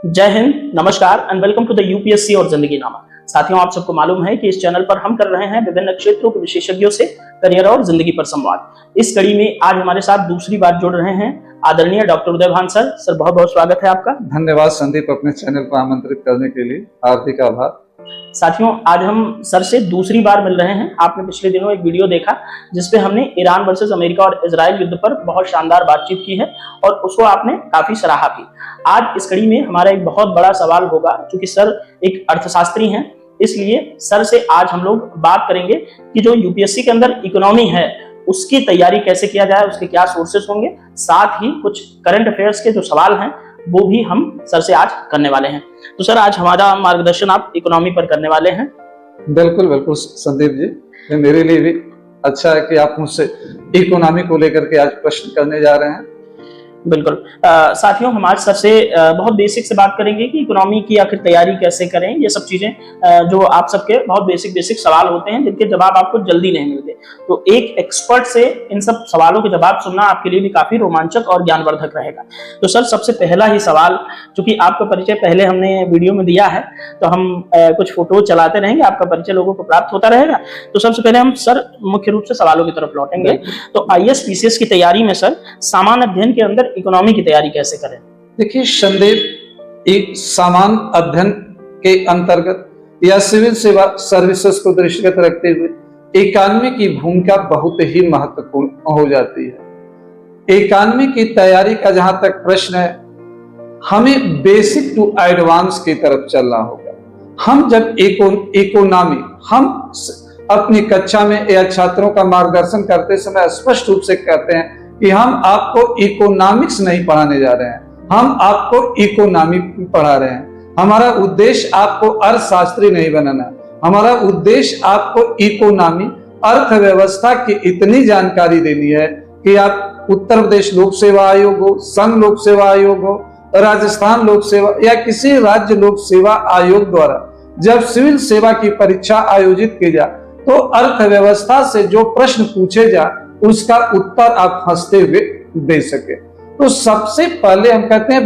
जय हिंद, नमस्कार and welcome to the UPSC और जिंदगी नामा। साथियों, आप सबको मालूम है कि इस चैनल पर हम कर रहे हैं विभिन्न क्षेत्रों के विशेषज्ञों से करियर और जिंदगी पर संवाद। इस कड़ी में आज हमारे साथ दूसरी बार जुड़ रहे हैं आदरणीय डॉक्टर उदय भान सर। सर, बहुत बहुत स्वागत है आपका। धन्यवाद संदीप, अपने चैनल पर आमंत्रित करने के लिए हार्दिक आभार। साथियों, आज हम सर से दूसरी बार मिल रहे हैं। आपने पिछले दिनों एक वीडियो देखा जिसपे हमने ईरान वर्सेस अमेरिका और इजराइल युद्ध पर बहुत शानदार बातचीत की है और उसको आपने काफी सराहा भी। आज इस कड़ी में हमारा एक बहुत बड़ा सवाल होगा, क्योंकि सर एक अर्थशास्त्री हैं, इसलिए सर से आज हम लोग बात करेंगे कि जो यूपीएससी के अंदर इकोनॉमी है उसकी तैयारी कैसे किया जाए, उसके क्या सोर्सेस होंगे, साथ ही कुछ करंट अफेयर्स के जो सवाल हैं वो भी हम सर से आज करने वाले हैं। तो सर, आज हमारा मार्गदर्शन आप इकोनॉमी पर करने वाले हैं। बिल्कुल बिल्कुल संदीप जी, ये मेरे लिए भी अच्छा है कि आप मुझसे इकोनॉमी को लेकर के आज प्रश्न करने जा रहे हैं। बिल्कुल। साथियों, हम आज सर से बहुत बेसिक से बात करेंगे कि इकोनॉमी की आखिर तैयारी कैसे करें। ये सब चीजें जो आप सबके बहुत बेसिक सवाल होते हैं जिनके जवाब आपको जल्दी नहीं मिलते, तो एक एक्सपर्ट से इन सब सवालों के जवाब सुनना आपके लिए भी काफी रोमांचक और ज्ञानवर्धक रहेगा। तो सर, सबसे पहला ही सवाल, चूंकि आपका परिचय पहले हमने वीडियो में दिया है तो हम कुछ फोटो चलाते रहेंगे, आपका परिचय लोगों को प्राप्त होता रहेगा। तो सबसे पहले हम सर मुख्य रूप से सवालों की तरफ लौटेंगे। तो आईएएस पीसीएस की तैयारी में सर सामान्य अध्ययन के अंदर इकोनॉमी की तैयारी कैसे करें? देखिए संदीप, एक सामान्य अध्ययन के अंतर्गत या सिविल सेवा सर्विसेज को दृष्टिगत रखते हुए इकोनॉमी की भूमिका बहुत ही महत्वपूर्ण हो जाती है। इकोनॉमी की तैयारी का जहां तक प्रश्न है, हमें बेसिक टू एडवांस की तरफ चलना होगा। हम जब इकोनॉमी हम अपनी कक्षा में या छात्रों का मार्गदर्शन करते समय स्पष्ट रूप से कहते हैं कि हम आपको इकोनॉमिक्स नहीं पढ़ाने जा रहे हैं, हम आपको इकोनॉमी पढ़ा रहे हैं। हमारा उद्देश्य आपको अर्थशास्त्री नहीं बनाना, हमारा उद्देश्य आपको इकोनॉमी अर्थव्यवस्था की इतनी जानकारी देनी है कि आप उत्तर प्रदेश लोक सेवा आयोग हो, संघ लोक सेवा आयोग हो, राजस्थान लोक सेवा या किसी राज्य लोक सेवा आयोग द्वारा जब सिविल सेवा की परीक्षा आयोजित की जाए तो अर्थव्यवस्था से जो प्रश्न पूछे जाए उसका उत्तर आप हंसते हुए दे सके। तो सबसे पहले हम कहते हैं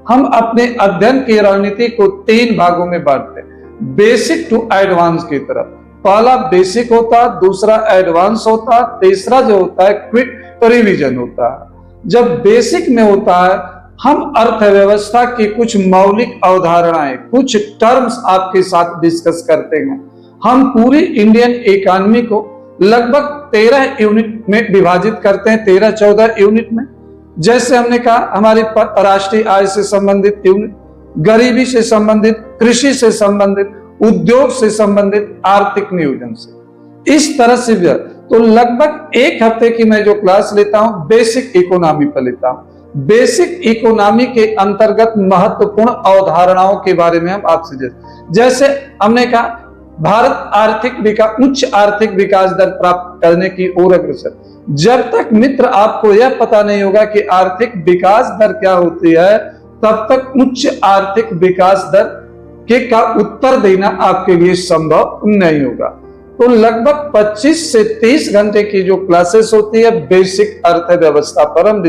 हम अपने अध्ययन की रणनीति को 3 भागों में बांटते हैं, बेसिक टू एडवांस की तरफ। पहला बेसिक होता है, दूसरा एडवांस होता है, तीसरा जो होता है क्विक रिवीजन होता है। जब बेसिक में होता है, हम अर्थव्यवस्था की कुछ मौलिक अवधारणाएं, कुछ टर्म्स आपके साथ डिस्कस करते हैं। हम पूरी इंडियन इकोनॉमी को लगभग 13 यूनिट में विभाजित करते हैं, 13-14 यूनिट में। जैसे हमने कहा, हमारी राष्ट्रीय आय से संबंधित यूनिट, गरीबी से संबंधित, कृषि से संबंधित, उद्योग से संबंधित, आर्थिक नियोजन से, इस तरह से भी। तो लगभग 1 हफ्ते की मैं जो क्लास लेता हूं बेसिक इकोनॉमी पर लेता हूं। बेसिक इकोनॉमी के अंतर्गत महत्वपूर्ण अवधारणाओं के बारे में हम आपसे जैसे हमने कहा भारत उच्च आर्थिक विकास दर प्राप्त करने की ओर अग्रसर। जब तक मित्र आपको यह पता नहीं होगा कि आर्थिक विकास दर क्या होती है, तब तक उच्च आर्थिक विकास दर का उत्तर देना आपके लिए संभव नहीं होगा। तो लगभग 25 से 30 घंटे की जो क्लासेस होती है बेसिक अर्थव्यवस्था पर हम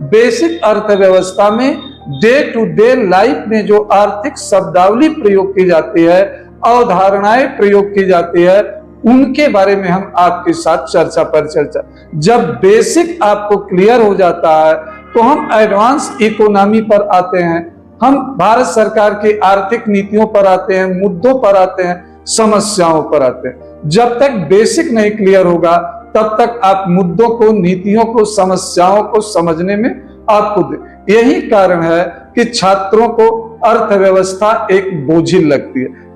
बेसिक अर्थव्यवस्था में डे टू डे लाइफ में जो आर्थिक शब्दावली प्रयोग की जाती है, अवधारणाएं प्रयोग की जाती है, उनके बारे में हम आपके साथ चर्चा। जब बेसिक आपको क्लियर हो जाता है तो हम एडवांस इकोनॉमी पर आते हैं, हम भारत सरकार की आर्थिक नीतियों पर आते हैं, मुद्दों पर आते हैं, समस्याओं पर आते हैं। जब तक बेसिक नहीं क्लियर होगा तब तक आप मुद्दों को, नीतियों को, समस्याओं को समझने में आपको यही कारण है कि छात्रों को अर्थव्यवस्था एक बोझिल लगती है।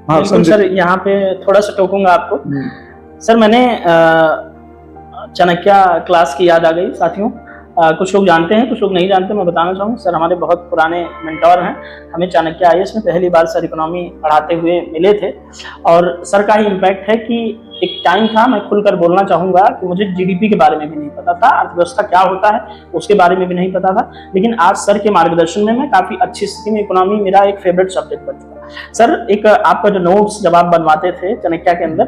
हाँ सर, यहाँ पे थोड़ा सा टोकूंगा आपको। सर, मैंने चाणक्य क्लास की याद आ गई। साथियों, कुछ लोग जानते हैं, कुछ लोग नहीं जानते। मैं बताना चाहूँगा, सर हमारे बहुत पुराने मेंटोर हैं। हमें चाणक्य आईएएस में पहली बार सर इकोनॉमी पढ़ाते हुए मिले थे और सर का ही इम्पैक्ट है कि एक टाइम था, मैं खुलकर बोलना चाहूंगा कि मुझे जीडीपी के बारे में भी नहीं पता था, अर्थव्यवस्था क्या होता है उसके बारे में भी नहीं पता था, लेकिन आज सर के मार्गदर्शन में मैं काफी अच्छी स्थिति में, इकोनॉमी मेरा एक फेवरेट सब्जेक्ट बन चुका। सर एक आपका जो नोट्स जब आप बनवाते थे चाणक्य के अंदर,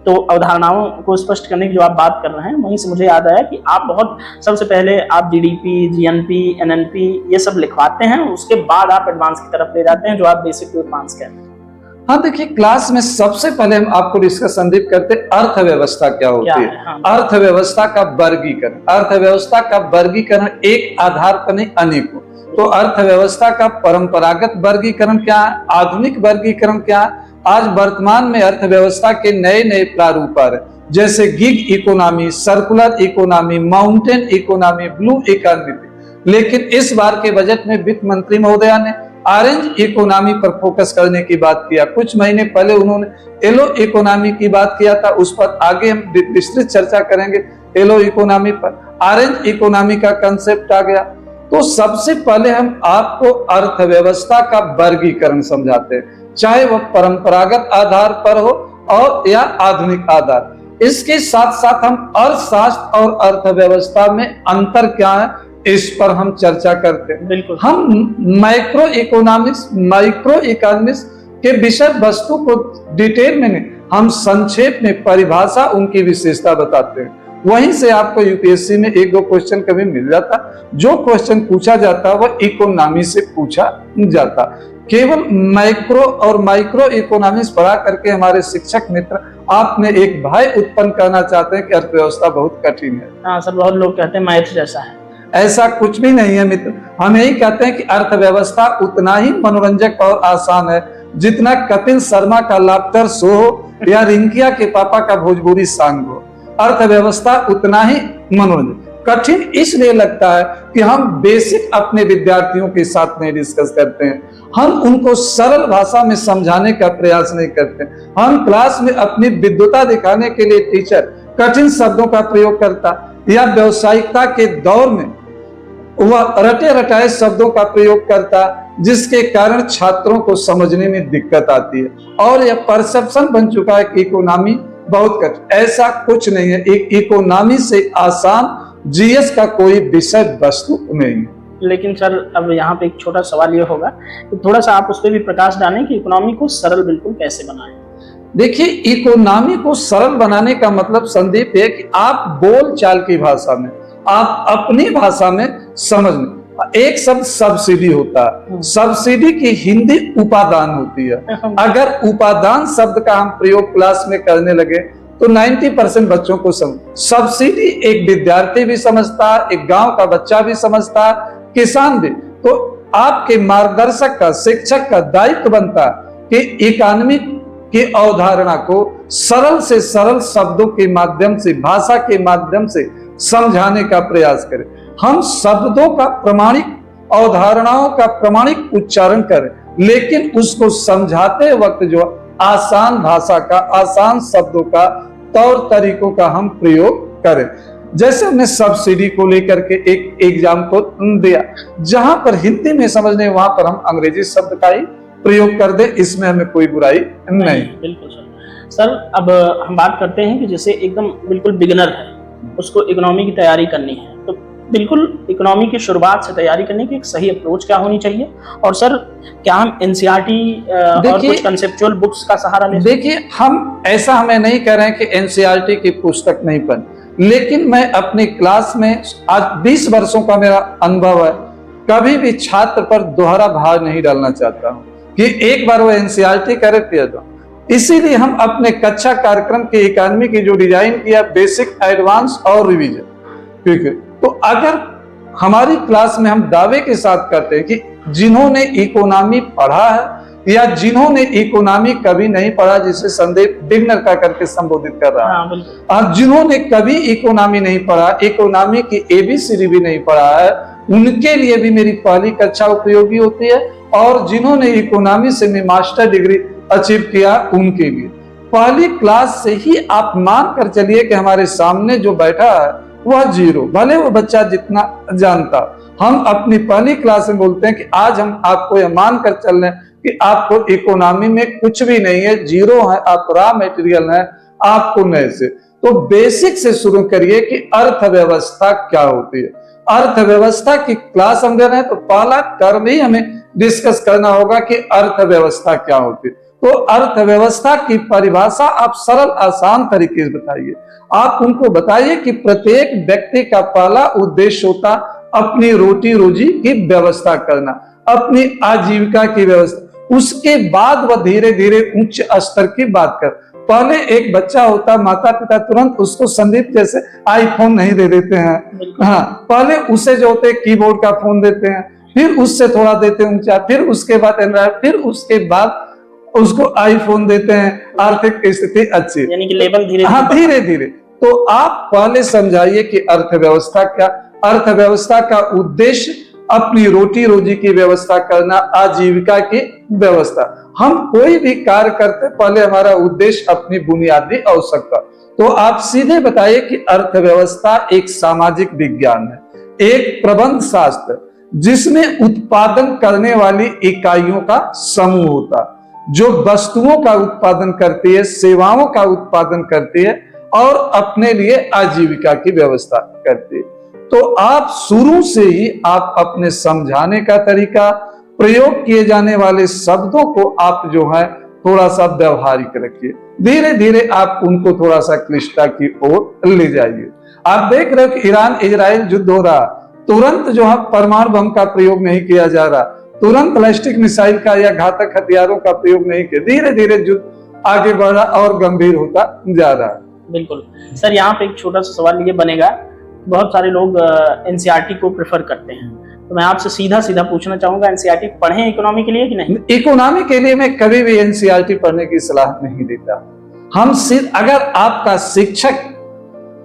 तो अवधारणाओं को स्पष्ट करने की जो आप बात कर रहे हैं, वहीं से मुझे याद आया कि आप बहुत सबसे पहले आप जीडीपी, जीएनपी, एनएनपी ये सब लिखवाते हैं, उसके बाद आप एडवांस की तरफ ले जाते हैं, जो आप बेसिक टू एडवांस कहते हैं। हाँ देखिए, क्लास में सबसे पहले हम आपको डिस्कस संदीप करते अर्थव्यवस्था क्या होती है। हाँ। अर्थव्यवस्था का वर्गीकरण, अर्थव्यवस्था का वर्गीकरण एक आधार पर नहीं अनेकों। तो अर्थव्यवस्था का परंपरागत वर्गीकरण क्या है, आधुनिक वर्गीकरण क्या है। आज वर्तमान में अर्थव्यवस्था के नए नए प्रारूप आ रहे, जैसे gig economy, circular economy, mountain economy, blue economy. लेकिन इस बार के बजट में वित्त मंत्री महोदया ने ऑरेंज इकोनॉमी पर फोकस करने की बात किया। कुछ महीने पहले उन्होंने येलो इकोनॉमी की बात किया था, उस पर आगे हम विस्तृत चर्चा करेंगे। येलो इकोनॉमी पर ऑरेंज इकोनॉमी का कंसेप्ट आ गया। तो सबसे पहले हम आपको अर्थव्यवस्था का वर्गीकरण समझाते हैं, चाहे वह परंपरागत आधार पर हो और या आधुनिक आधार। इसके साथ साथ हम अर्थशास्त्र और अर्थव्यवस्था में अंतर क्या है इस पर हम चर्चा करते हैं। बिल्कुल। हम माइक्रो इकोनॉमिक्स के विषय वस्तु को डिटेल में नहीं, हम संक्षेप में परिभाषा उनकी विशेषता बताते हैं। वहीं से आपको यूपीएससी में एक दो क्वेश्चन कभी मिल जाता, जो क्वेश्चन पूछा जाता वह इकोनॉमी से पूछा जाता। केवल माइक्रो और माइक्रो इकोनॉमिक्स पढ़ा करके हमारे शिक्षक मित्र आपने एक भय उत्पन्न करना चाहते हैं कि अर्थव्यवस्था बहुत कठिन है। हाँ सर, बहुत लोग कहते हैं मैथ जैसा है। ऐसा कुछ भी नहीं है मित्र। हम यही कहते हैं कि अर्थव्यवस्था उतना ही मनोरंजक और आसान है जितना कपिल शर्मा का लाफ्टर शो हो या रिंकिया के पापा का भोजपुरी सॉन्ग हो। अर्थव्यवस्था उतना ही मनोरंजक। कठिन इसलिए लगता है कि हम बेसिक अपने विद्यार्थियों के साथ नहीं डिस्कस करते हैं, हम उनको सरल भाषा में समझाने का प्रयास नहीं करते। हम क्लास में अपनी विद्वता दिखाने के लिए टीचर कठिन शब्दों का प्रयोग करता या व्यावसायिकता के दौर में वह रटे रटाए शब्दों का प्रयोग करता, जिसके कारण छात्रों को समझने में दिक्कत आती है। और यह परसेप्शन बन चुका है कि इकोनॉमी बहुत कठिन। ऐसा कुछ नहीं है। एक इकोनॉमी से आसान जीएस का कोई विषय वस्तु नहीं है। लेकिन सर अब यहाँ पे एक छोटा सवाल ये होगा कि थोड़ा सा आप उस पर भी प्रकाश डालें कि इकोनॉमी को सरल बिल्कुल कैसे बनाएं। देखिए, इकोनॉमी को सरल बनाने का मतलब संदीप है कि आप बोल चाल की भाषा में, आप अपनी भाषा में समझ। एक शब्द सब्सिडी होता है, सब्सिडी की हिंदी उपादान होती है। अगर उपादान शब्द का हम प्रयोग क्लास में करने लगे तो 90% बच्चों को समझ। सब्सिडी एक विद्यार्थी भी समझता, एक गांव का बच्चा भी समझता, किसान भी। तो आपके मार्गदर्शक का, शिक्षक का दायित्व बनता कि इकोनॉमी की अवधारणा को सरल से सरल शब्दों के माध्यम से, भाषा के माध्यम से समझाने का प्रयास करें। हम शब्दों का प्रमाणिक, अवधारणाओं का प्रमाणिक उच्चारण करें, लेकिन उसको समझाते वक्त जो आसान भाषा का, आसान शब्दों का, तौर तरीकों का हम प्रयोग करें। जैसे हमने सब्सिडी को लेकर के एक एग्जाम्पल दिया, जहां पर हिंदी में समझने वहां पर हम अंग्रेजी शब्द का ही प्रयोग कर दे, इसमें हमें कोई बुराई नहीं। बिल्कुल सर। सर अब हम बात करते हैं कि जैसे एकदम बिल्कुल बिगिनर है, उसको इकोनॉमी की तैयारी करनी है, तो बिल्कुल इकोनॉमी की शुरुआत से तैयारी करने की एक सही अप्रोच क्या होनी चाहिए? और सर क्या हम एनसीईआरटी और कुछ कंसेप्चुअल बुक्स का सहारा ले? देखिए, हम ऐसा हमें नहीं कह रहे हैं कि एनसीईआरटी की पुस्तक नहीं पढ़, लेकिन मैं अपनी क्लास में आज 20 वर्षों का मेरा अनुभव है, कभी भी छात्र पर दोहरा भार नहीं डालना चाहता हूँ कि एक बार वो एनसीईआरटी करे फिर दो। इसीलिए हम अपने कक्षा कार्यक्रम के इकोनॉमी की जो डिजाइन किया, बेसिक, एडवांस और रिवीजन। ठीक है, तो अगर हमारी क्लास में हम दावे के साथ करते हैं कि जिन्होंने इकोनॉमी पढ़ा है या जिन्होंने इकोनॉमी कभी नहीं पढ़ा, जिसे संदीप बिगनर का करके संबोधित कर रहा है, और जिन्होंने कभी इकोनॉमी नहीं पढ़ा, इकोनॉमी की एबीसीडी भी नहीं पढ़ा है, उनके लिए भी मेरी पहली कक्षा उपयोगी होती है। और जिन्होंने इकोनॉमी से में मास्टर डिग्री अचीव किया, उनके लिए पहली क्लास से ही आप मान कर चलिए कि हमारे सामने जो बैठा है वह जीरो, भले वो बच्चा जितना जानता। हम अपनी पहली क्लास में बोलते हैं कि आज हम आपको यह मान कर चल रहे हैं कि आपको इकोनॉमी में कुछ भी नहीं है, जीरो है, आप रॉ मटेरियल है, आपको नए से। तो बेसिक से शुरू करिए कि अर्थव्यवस्था क्या होती है। अर्थव्यवस्था की क्लास हम दे रहे हैं तो पहला कर्म ही हमें डिस्कस करना होगा कि अर्थव्यवस्था क्या होती है। तो अर्थव्यवस्था की परिभाषा आप सरल आसान तरीके से बताइए। आप उनको बताइए कि प्रत्येक व्यक्ति का पहला उद्देश्य होता अपनी रोटी रोजी की व्यवस्था करना, अपनी आजीविका की व्यवस्था। उसके बाद वह धीरे धीरे उच्च स्तर की बात कर। पहले एक बच्चा होता, माता पिता तुरंत उसको संदीप जैसे आईफोन नहीं दे देते हैं। हाँ, पहले उसे जो होते कीबोर्ड का फोन देते हैं, फिर उससे थोड़ा देते हैं ऊंचा, फिर उसके बाद एंड्रॉइड, फिर उसके बाद उसको आईफोन देते हैं। आर्थिक स्थिति अच्छी, यानी कि लेवल धीरे हाँ धीरे धीरे। तो आप पहले समझाइए कि अर्थव्यवस्था क्या। अर्थव्यवस्था का उद्देश्य अपनी रोटी रोजी की व्यवस्था करना, आजीविका की व्यवस्था। हम कोई भी कार्य करते पहले हमारा उद्देश्य अपनी बुनियादी आवश्यकता। तो आप सीधे बताइए कि अर्थव्यवस्था एक सामाजिक विज्ञान है, एक प्रबंध शास्त्र जिसमें उत्पादन करने वाली इकाइयों का समूह होता, जो वस्तुओं का उत्पादन करती है, सेवाओं का उत्पादन करती है और अपने लिए आजीविका की व्यवस्था करती है। तो आप शुरू से ही आप अपने समझाने का तरीका, प्रयोग किए जाने वाले शब्दों को आप जो है थोड़ा सा व्यवहारिक रखिए। धीरे धीरे आप उनको थोड़ा सा क्लिष्टता की ओर ले जाइए। आप देख रहे हो कि ईरान इजराइल युद्ध हो रहा, तुरंत जो है परमाणु बम का प्रयोग नहीं किया जा रहा, तुरंत बैलिस्टिक मिसाइल का या घातक हथियारों का प्रयोग नहीं किया। धीरे धीरे युद्ध आगे बढ़ रहा और गंभीर होता जा रहा है। बिल्कुल सर, यहाँ पे एक छोटा सा सवाल ये बनेगा, बहुत सारे लोग एनसीईआरटी को प्रेफर करते हैं, तो मैं आपसे सीधा सीधा पूछना चाहूंगा, एनसीईआरटी पढ़ें इकोनॉमी के लिए कि नहीं? इकोनॉमी के लिए मैं कभी भी एनसीईआरटी पढ़ने की सलाह नहीं देता। हम सिर्फ अगर आपका शिक्षक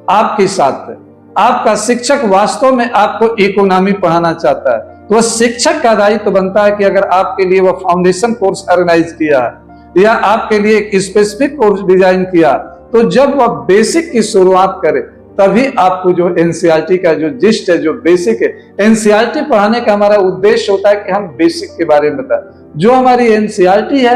आपके साथ है, आपका शिक्षक वास्तव में आपको इकोनॉमी पढ़ाना चाहता है, तो शिक्षक का दायित्व तो बनता है कि अगर आपके लिए वह फाउंडेशन कोर्स ऑर्गेनाइज किया है या आपके लिए एक स्पेसिफिक कोर्स डिजाइन किया, तो जब वह बेसिक की शुरुआत करे तभी आपको जो एनसीईआरटी का जो जिस्ट है, जो बेसिक है, एनसीईआरटी पढ़ाने का हमारा उद्देश्य होता है कि हम बेसिक के बारे में बताएं। जो हमारी एनसीईआरटी है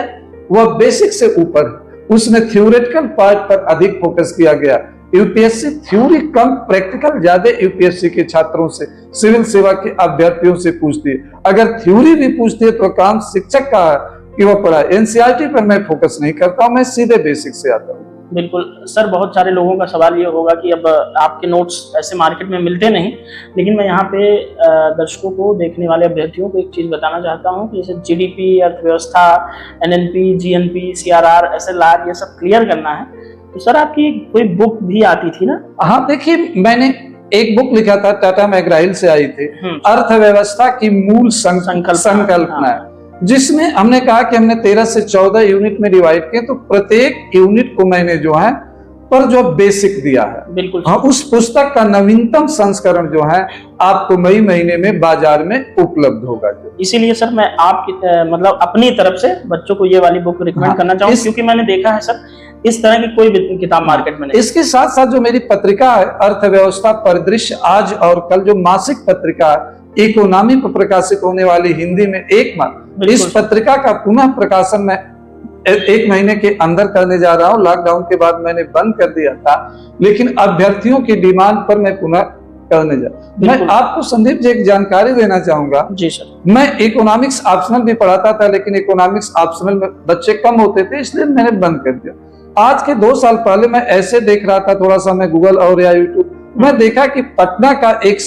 वह बेसिक से ऊपर है, उसमें थ्योरेटिकल पार्ट पर अधिक फोकस किया गया। यूपीएससी थ्योरी कम, प्रैक्टिकल ज्यादा यूपीएससी के छात्रों से, सिविल सेवा के अभ्यर्थियों से पूछती है। अगर थ्योरी भी पूछती है तो काम शिक्षक का है कि वह पढ़ाए। एनसीईआरटी पर मैं फोकस नहीं करता हूं, मैं सीधे बेसिक से आता हूं। बिल्कुल सर, बहुत सारे लोगों का सवाल ये होगा कि अब आपके नोट्स ऐसे मार्केट में मिलते नहीं, लेकिन मैं यहाँ पे दर्शकों को, देखने वाले अभ्यर्थियों को एक चीज़ बताना चाहता हूँ कि जैसे जीडीपी, अर्थव्यवस्था, एनएनपी, जीएनपी, सीआरआर, एसएलआर, ये सब क्लियर करना है। तो सर आपकी कोई बुक भी आती थी ना? हाँ देखिए, मैंने एक बुक लिखा था, टाटा मैकग्रा-हिल से आई थी, अर्थव्यवस्था की मूल संकल्पना, जिसमें हमने कहा कि हमने 13 से 14 यूनिट में डिवाइड किए, तो प्रत्येक यूनिट को मैंने जो है पर जो बेसिक दिया है। बिल्कुल हाँ, उस पुस्तक का नवीनतम संस्करण जो है आपको मई महीने में बाजार में उपलब्ध होगा। इसीलिए सर मैं आपकी मतलब अपनी तरफ से बच्चों को ये वाली बुक रिकमेंड करना चाहूँगा, क्योंकि मैंने देखा है सर इस तरह की कोई भी किताब मार्केट में नहीं। इसके साथ साथ जो मेरी पत्रिका है, अर्थव्यवस्था परिदृश्य आज और कल, जो मासिक पत्रिका है, इकोनॉमी पर प्रकाशित होने वाली हिंदी में एकमात्र, इस पत्रिका का पुनः प्रकाशन मैं 1 महीने के अंदर करने जा रहा हूं। लॉकडाउन के बाद मैंने बंद कर दिया था, लेकिन अभ्यर्थियों की डिमांड पर मैं पुनः करने जा। मैं आपको संदीप जी एक जानकारी देना चाहूंगा। जी सर। मैं इकोनॉमिक्स ऑप्शनल भी पढ़ाता था, लेकिन इकोनॉमिक्स ऑप्शनल में बच्चे कम होते थे, इसलिए मैंने बंद कर दिया। आज के 2 साल पहले मैं ऐसे देख रहा था, थोड़ा सा मैं गूगल और या यूट्यूब, मैं देखा कि पटना का एक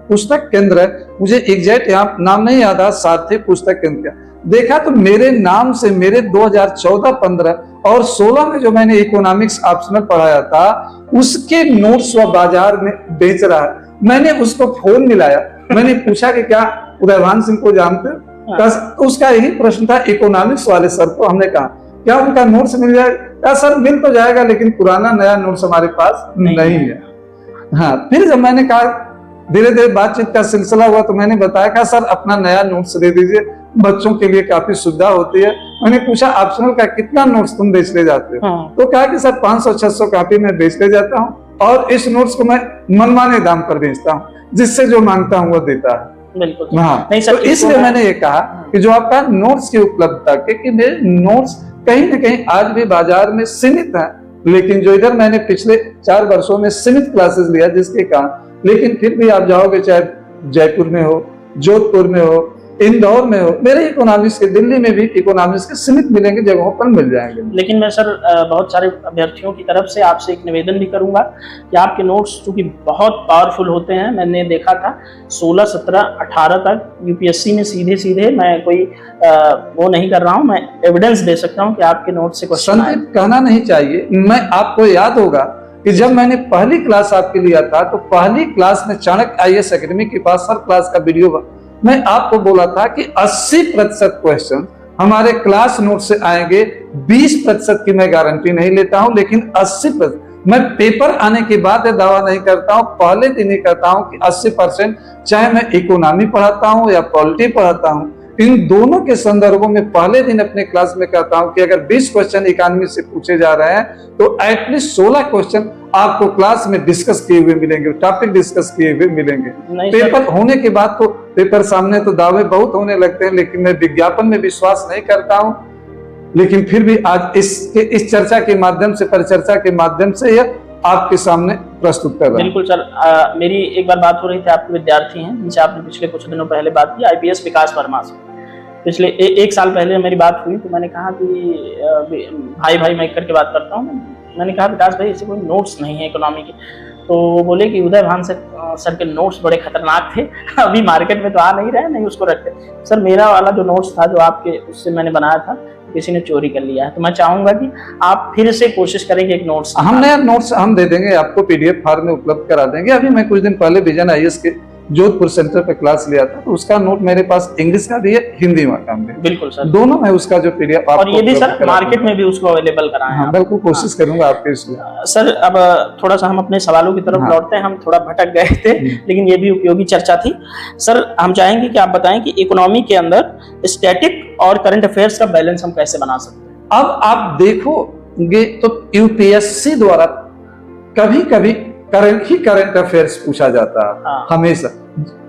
पुस्तक केंद्र है, मुझे एग्जैक्ट यहाँ नाम नहीं याद है, सारथी पुस्तक केंद्र। देखा तो मेरे नाम से मेरे 2014, 15 और 16 में जो मैंने इकोनॉमिक्स ऑप्शनल पढ़ाया था, उसके नोट्स वह बाजार में बेच रहा है। मैंने उसको फोन मिलाया, मैंने पूछा कि क्या उदयभान सिंह को जानते हो? तो उसका यही प्रश्न था इकोनॉमिक्स वाले सर को। हमने कहा क्या उनका नोट्स मिल जाएगा? सर मिल तो जाएगा, लेकिन पुराना नया नोट्स हमारे पास नहीं है। हाँ, फिर जब मैंने कहा, धीरे धीरे बातचीत का सिलसिला हुआ, तो मैंने बताया कि सर अपना नया नोट्स दे दीजिए, बच्चों के लिए काफी सुविधा होती है। मैंने पूछा ऑप्शनल का कितना नोट्स तुम बेच ले जाते हो? तो कहा कि सर 500-600 कॉपी में बेच ले जाता हूँ, और इस नोट्स को मैं मनमाने दाम पर बेचता हूँ, जिससे जो मांगता हूँ वो देता है। बिल्कुल। हाँ, तो इसलिए मैंने ये कहा कि जो आपका नोट्स की उपलब्धता, क्योंकि मेरे नोट्स कहीं न कहीं आज भी बाजार में सीमित है, लेकिन जो इधर मैंने पिछले 4 वर्षों में सीमित क्लासेस लिया, जिसके कारण लेकिन फिर भी आप जाओगे, चाहे जयपुर में हो, जोधपुर में हो, इंदौर में हो, मेरे इकोनॉमिक्स के, दिल्ली में भी इकोनॉमिक्स के सीमित मिलेंगे, जगहों पर मिल जाएंगे। लेकिन मैं सर बहुत सारे अभ्यर्थियों की तरफ से आपसे एक निवेदन भी करूंगा कि आपके नोट्स चूंकि बहुत पावरफुल होते हैं, मैंने देखा था 16, 17, 18 तक यूपीएससी में सीधे सीधे, मैं कोई वो नहीं कर रहा हूं, मैं एविडेंस दे सकता हूं कि आपके नोट्स से क्वेश्चन आए। संदीप, कहना नहीं चाहिए। मैं, आपको याद होगा कि जब मैंने पहली क्लास आपके लिया था, तो पहली क्लास में चाणक्य आईएएस एकेडमी के पास हर क्लास का वीडियो, मैं आपको बोला था कि 80% क्वेश्चन हमारे क्लास नोट से आएंगे। 20% की मैं गारंटी नहीं लेता हूं, लेकिन 80%, मैं पेपर आने के बाद दावा नहीं करता हूं, पहले दिन ही कहता हूं कि 80%, चाहे मैं इकोनॉमी पढ़ाता हूं या पॉलिटी पढ़ाता हूं, इन दोनों के संदर्भों में पहले दिन अपने क्लास में कहता हूं कि अगर 20 क्वेश्चन इकोनॉमी से पूछे जा रहे हैं, तो एटलीस्ट 16 क्वेश्चन आपको क्लास में डिस्कस किए हुए मिलेंगे, टॉपिक डिस्कस किए हुए मिलेंगे। पेपर होने के बाद तो, पेपर सामने तो दावे बहुत होने लगते हैं, लेकिन मैं विज्ञापन में विश्वास नहीं करता हूं। लेकिन फिर भी आज इस चर्चा के माध्यम से, परिचर्चा के माध्यम से यह आपके सामने प्रस्तुत कर रहा हूं। बिल्कुल सर, मेरी एक बार बात हो रही थी, आपके विद्यार्थी हैं जिनसे आपने पिछले कुछ दिनों पहले बात की, आईपीएस विकास वर्मा से। पिछले एक साल पहले मेरी बात हुई, तो मैंने कहा कि भाई मैं करके बात करता हूँ, मैंने कहा विकास भाई ऐसे कोई नोट्स नहीं है इकोनॉमी के। तो बोले कि उदय भान सर के नोट्स बड़े खतरनाक थे, अभी मार्केट में तो आ नहीं रहे, नहीं उसको रखते। सर मेरा वाला जो नोट्स था, जो आपके उससे मैंने बनाया था, किसी ने चोरी कर लिया है। तो मैं चाहूंगा कि आप फिर से कोशिश करें कि एक नोट्स, हम नया नोट्स हम दे देंगे आपको, पीडीएफ फॉर्म में उपलब्ध करा देंगे। अभी मैं कुछ दिन पहले विजन आईएएस के जोधपुर सेंटर पे क्लास लिया था, तो उसका नोट मेरे पास इंग्लिश का भी है, हिंदी का भी। बिल्कुल सर, दोनों में उसका जो पीडीएफ, और ये भी सर मार्केट में भी उसको अवेलेबल कराएं। हाँ, बिल्कुल कोशिश करूंगा आपके इसलिए। सर अब थोड़ा सा हम अपने सवालों की तरफ लौटते हैं, हम थोड़ा भटक गए थे, लेकिन ये भी उपयोगी चर्चा थी। सर हम चाहेंगे कि आप बताएं कि इकोनॉमी के अंदर स्टैटिक और करंट अफेयर्स का बैलेंस हम कैसे बना सकते हैं। अब आप देखोगे तो यूपीएससी द्वारा कभी कभी करंट अफेयर्स पूछा जाता है हमेशा,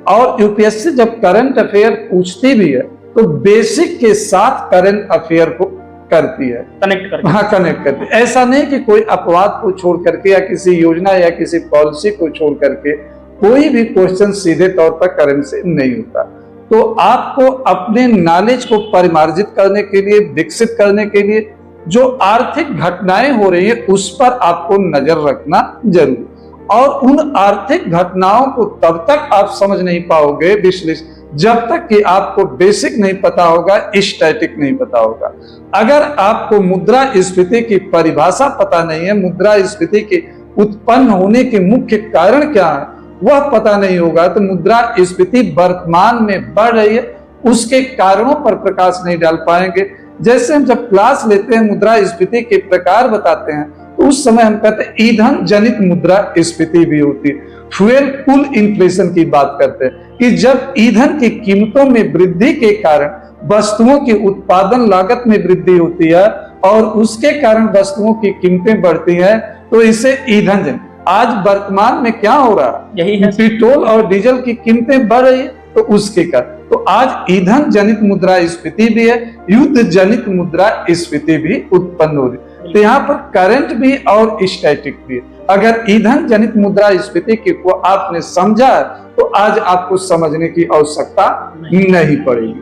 और यूपीएससी जब करंट अफेयर पूछती भी है तो बेसिक के साथ करंट अफेयर को करती है, कनेक्ट करती है। ऐसा नहीं कि कोई अपवाद को छोड़ करके या किसी योजना या किसी पॉलिसी को छोड़ करके कोई भी क्वेश्चन सीधे तौर पर करंट से नहीं होता। तो आपको अपने नॉलेज को परिमार्जित करने के लिए, विकसित करने के लिए, जो आर्थिक घटनाएं हो रही है उस पर आपको नजर रखना जरूरी, और उन आर्थिक घटनाओं को तब तक आप समझ नहीं पाओगे विश्लेषण, जब तक कि आपको बेसिक नहीं पता होगा, स्टैटिक नहीं पता होगा। अगर आपको मुद्रास्फीति की परिभाषा पता नहीं है, मुद्रास्फीति के उत्पन्न होने के मुख्य कारण क्या है वह पता नहीं होगा, तो मुद्रास्फीति वर्तमान में बढ़ रही है उसके कारणों पर प्रकाश नहीं डाल पाएंगे। जैसे हम जब क्लास लेते हैं, मुद्रास्फीति के प्रकार बताते हैं, तो उस समय हम कहते हैं ईंधन जनित मुद्रास्फीति भी होती है। फ्यूल पुल इन्फ्लेशन की बात करते हैं कि जब ईंधन की कीमतों में वृद्धि के कारण वस्तुओं की उत्पादन लागत में वृद्धि होती है और उसके कारण वस्तुओं की कीमतें बढ़ती हैं, तो इसे ईंधन जनित। आज वर्तमान में क्या हो रहा है, यही है, पेट्रोल और डीजल की कीमतें बढ़ रही है, तो उसके कारण तो आज ईंधन जनित मुद्रास्फीति भी है, युद्ध जनित मुद्रास्फीति भी उत्पन्न हो रही है। तो यहाँ पर करंट भी और स्टैटिक भी है। अगर ईंधन जनित मुद्रास्फीति को आपने समझा तो आज आपको समझने की आवश्यकता नहीं पड़ेगी।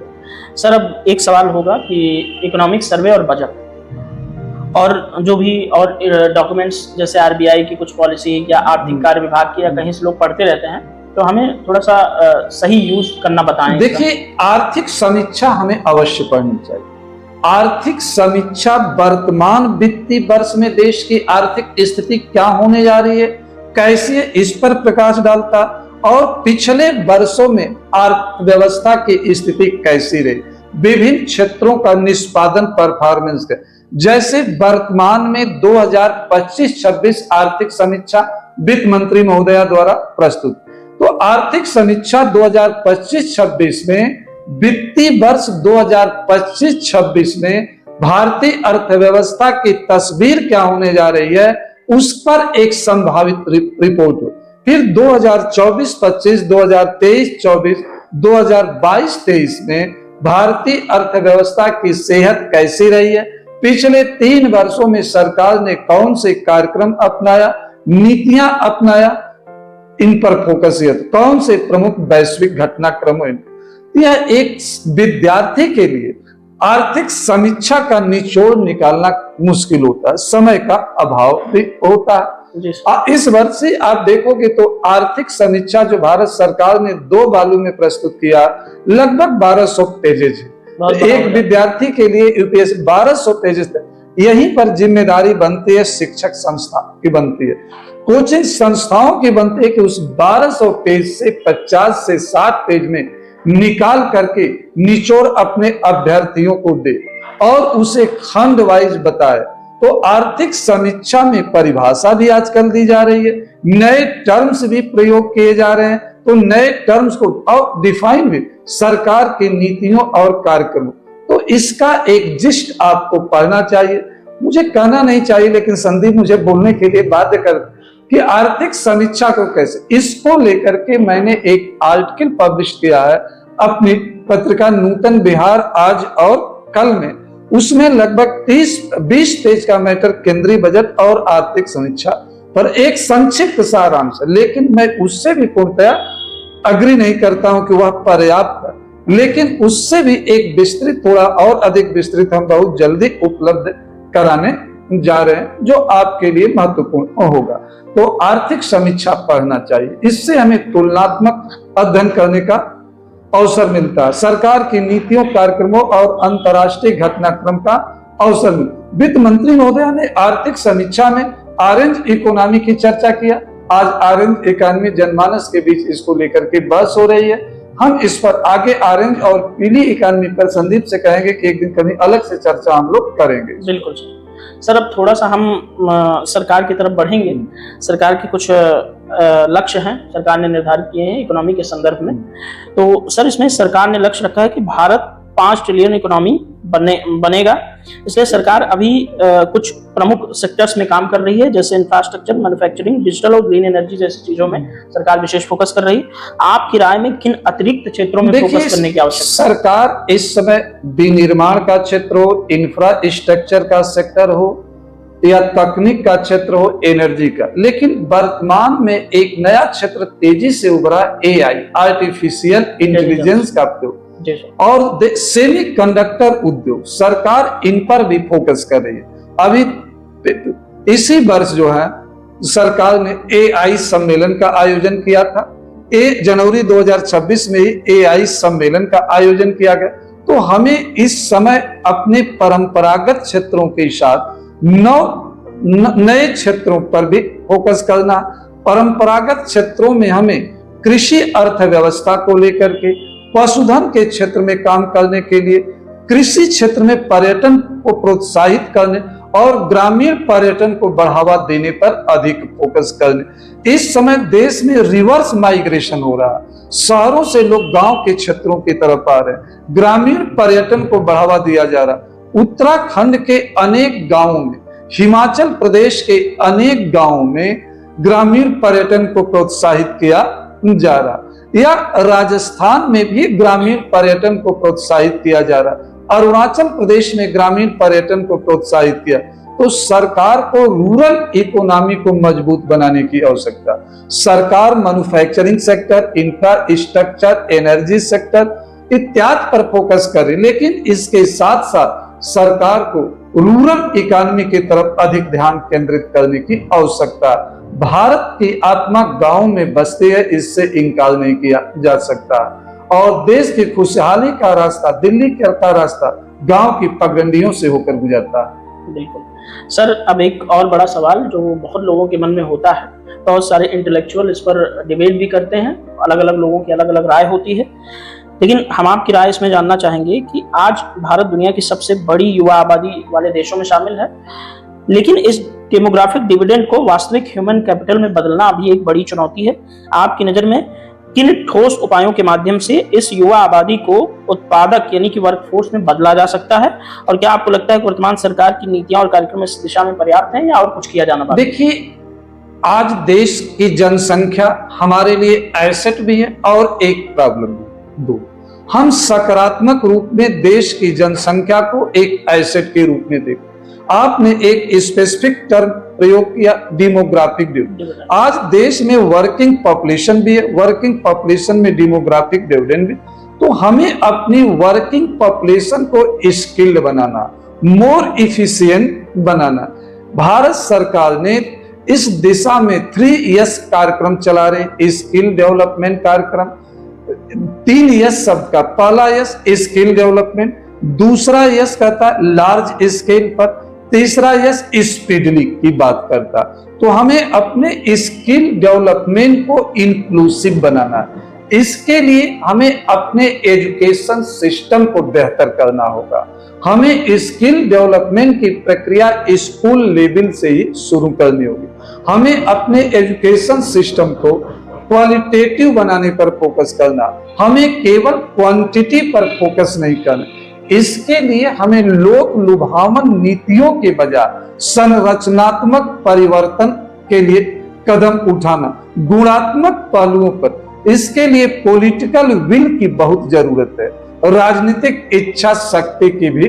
सर अब एक सवाल होगा कि इकोनॉमिक सर्वे और बजट और जो भी और डॉक्यूमेंट्स, जैसे आरबीआई की कुछ पॉलिसी या आर्थिक कार्य विभाग की, या कहीं से लोग पढ़ते रहते हैं, तो हमें थोड़ा सा सही यूज करना बताएं। देखिए, आर्थिक समीक्षा हमें अवश्य पढ़नी चाहिए। आर्थिक समीक्षा वर्तमान वित्तीय वर्ष में देश की आर्थिक स्थिति क्या होने जा रही है, कैसे, इस पर प्रकाश डालता, और पिछले वर्षों में अर्थव्यवस्था की स्थिति कैसी रही, विभिन्न क्षेत्रों का निष्पादन परफॉर्मेंस का। जैसे वर्तमान में 2025-26 आर्थिक समीक्षा वित्त मंत्री महोदया द्वारा प्रस्तुत, तो आर्थिक समीक्षा 2025-26 में, वित्तीय वर्ष 2025-26 में भारतीय अर्थव्यवस्था की तस्वीर क्या होने जा रही है उस पर एक संभावित रिपोर्ट हो। फिर 2024-25, 2023-24, 2022-23 में भारतीय अर्थव्यवस्था की सेहत कैसी रही है, पिछले 3 वर्षों में सरकार ने कौन से कार्यक्रम अपनाया, नीतियां अपनाया, इन पर फोकस किया। कौन से प्रमुख वैश्विक घटनाक्रम है? यह एक विद्यार्थी के लिए आर्थिक समीक्षा का निचोड़ निकालना मुश्किल होता है, समय का अभाव भी होता है। इस वर्ष से आप देखोगे तो आर्थिक समीक्षा जो भारत सरकार ने 2 बालू में प्रस्तुत किया, लगभग 1200 पेजेज है। एक विद्यार्थी के लिए यूपीएससी 1200 पेजेज, यहीं पर जिम्मेदारी बनती है शिक्षक संस्था की, बनती है कोचिंग संस्थाओं की, बनती है कि उस 1200 पेज से 50 से 60 पेज में निकाल करके निचोड़ अपने अभ्यर्थियों को दे और उसे खंड वाइज बताए। तो आर्थिक समीक्षा में परिभाषा भी आजकल दी जा रही है, नए टर्म्स भी प्रयोग किए जा रहे हैं, तो नए टर्म्स को और डिफाइन भी सरकार की नीतियों और कार्यक्रमों, तो इसका एक जिस्ट आपको पढ़ना चाहिए। मुझे कहना नहीं चाहिए, लेकिन संदीप मुझे बोलने के लिए बाध्य कर कि आर्थिक समीक्षा को कैसे, इसको लेकर के मैंने एक आर्टिकल पब्लिश किया है अपनी पत्रिका नूतन बिहार आज और कल में। उसमें लगभग 20 पेज का मैटर केंद्रीय बजट और आर्थिक समीक्षा पर एक संक्षिप्त सारांश है, लेकिन मैं उससे भी पूर्णतया अग्री नहीं करता हूं कि वह पर्याप्त है, लेकिन उससे भी एक विस्तृत, थोड़ा और अधिक विस्तृत हम बहुत जल्दी उपलब्ध कराने जा रहे हैं, जो आपके लिए महत्वपूर्ण होगा। तो आर्थिक समीक्षा पढ़ना चाहिए, इससे हमें तुलनात्मक अध्ययन करने का अवसर मिलता है, सरकार की नीतियों, कार्यक्रमों और अंतर्राष्ट्रीय घटनाक्रम का अवसर मिलता। वित्त मंत्री महोदय ने आर्थिक समीक्षा में ऑरेंज इकोनॉमी की चर्चा किया। आज ऑरेंज इकोनॉमी जनमानस के बीच इसको लेकर के बहस हो रही है। हम इस पर आगे ऑरेंज और पीली इकोनॉमी पर संदीप से कहेंगे कि एक दिन कभी अलग से चर्चा हम लोग करेंगे। बिल्कुल सर, अब थोड़ा सा हम सरकार की तरफ बढ़ेंगे। सरकार के कुछ लक्ष्य हैं, सरकार ने निर्धारित किए हैं इकोनॉमी के संदर्भ में। तो सर, इसमें सरकार ने लक्ष्य रखा है कि भारत 5 ट्रिलियन इकोनॉमी बनेगा। इसलिए सरकार अभी कुछ प्रमुख सेक्टर्स में काम कर रही है, जैसे इंफ्रास्ट्रक्चर, मैन्युफैक्चरिंग, डिजिटल और ग्रीन एनर्जी जैसी चीजों में सरकार विशेष फोकस कर रही है। आपकी राय में किन अतिरिक्त क्षेत्रों में फोकस करने की आवश्यकता है? सरकार इस समय विनिर्माण का क्षेत्र हो, इंफ्रास्ट्रक्चर का सेक्टर हो या तकनीक का क्षेत्र हो, एनर्जी का, लेकिन वर्तमान में एक नया क्षेत्र तेजी से उभरा, एआई, आर्टिफिशियल इंटेलिजेंस का उपयोग और सेमी कंडक्टर उद्योग, सरकार इन पर भी फोकस कर रही है। अभी इसी वर्ष जो है सरकार ने एआई सम्मेलन का आयोजन किया था। जनवरी 2026 में ही एआई सम्मेलन का आयोजन किया गया। तो हमें इस समय अपने परंपरागत क्षेत्रों के साथ नए क्षेत्रों पर भी फोकस करना। परंपरागत क्षेत्रों में हमें कृषि अर्थव्यवस्था को लेकर के, पशुधन के क्षेत्र में काम करने के लिए, कृषि क्षेत्र में पर्यटन को प्रोत्साहित करने और ग्रामीण पर्यटन को बढ़ावा देने पर अधिक फोकस करने। इस समय देश में रिवर्स माइग्रेशन हो रहा है, शहरों से लोग गांव के क्षेत्रों की तरफ आ रहे हैं, ग्रामीण पर्यटन को बढ़ावा दिया जा रहा। उत्तराखंड के अनेक गांवों में, हिमाचल प्रदेश के अनेक गांवों में ग्रामीण पर्यटन को प्रोत्साहित किया जा रहा, या राजस्थान में भी ग्रामीण पर्यटन को प्रोत्साहित किया जा रहा, अरुणाचल प्रदेश में ग्रामीण पर्यटन को प्रोत्साहित किया। तो सरकार को रूरल इकोनॉमी को मजबूत बनाने की आवश्यकता। सरकार manufacturing sector, infrastructure, energy sector इत्यादि पर फोकस करे, लेकिन इसके साथ साथ सरकार को रूरल इकोनॉमी की तरफ अधिक ध्यान केंद्रित करने की आवश्यकता है। भारत की आत्मा गांव में बसती है, इससे इनकार नहीं किया जा सकता। और देश की खुशहाली का रास्ता, दिल्ली का रास्ता गांव की पगडंडियों से होकर गुजरता है। बिल्कुल सर, अब एक और बड़ा सवाल जो बहुत लोगों के मन में होता है, बहुत सारे इंटेलेक्चुअल इस पर डिबेट भी करते हैं, अलग अलग लोगों की अलग अलग राय होती है, लेकिन हम आपकी राय इसमें जानना चाहेंगे कि आज भारत दुनिया की सबसे बड़ी युवा आबादी वाले देशों में शामिल है, लेकिन इस डेमोग्राफिक डिविडेंड को वास्तविक ह्यूमन कैपिटल में बदलना अभी एक बड़ी चुनौती है। आपकी नजर में किन ठोस उपायों के माध्यम से इस युवा आबादी को उत्पादक यानी कि वर्कफोर्स में बदला जा सकता है, और क्या आपको लगता है कि वर्तमान सरकार की नीतियां और कार्यक्रम इस दिशा में पर्याप्त हैं या और कुछ किया जाना बाकी? देखिए, आज देश की जनसंख्या हमारे लिए एसेट भी है और एक प्रॉब्लम भी। दो, हम सकारात्मक रूप में देश की जनसंख्या को एक एसेट के रूप में देखें आपने एक स्पेसिफिक टर्म प्रयोग किया, डेमोग्राफिक डिविडेंड। आज देश में वर्किंग पॉपुलेशन भी है, वर्किंग पॉपुलेशन में डेमोग्राफिक डिविडेंड भी। तो हमें अपनी वर्किंग पॉपुलेशन को स्किल्ड बनाना, मोर इफिशिएंट बनाना। भारत सरकार ने इस दिशा में 3S कार्यक्रम चला रहे, स्किल डेवलपमेंट कार्यक्रम। 3S शब्द का पहला यस स्किल डेवलपमेंट, दूसरा यस कहता लार्ज स्केल पर, तीसरा यस स्पीडली की बात करता। तो हमें अपने स्किल डेवलपमेंट को इंक्लूसिव बनाना है। इसके लिए हमें अपने एजुकेशन सिस्टम को बेहतर करना होगा। हमें स्किल डेवलपमेंट की प्रक्रिया स्कूल लेवल से ही शुरू करनी होगी। हमें अपने एजुकेशन सिस्टम को क्वालिटेटिव बनाने पर फोकस करना, हमें केवल क्वांटिटी पर फोकस नहीं करना। इसके लिए हमें लोक लुभावन नीतियों के बजाय संरचनात्मक परिवर्तन के लिए कदम उठाना, गुणात्मक पहलुओं पर। इसके लिए पॉलिटिकल विल की बहुत जरूरत है, राजनीतिक इच्छा शक्ति की भी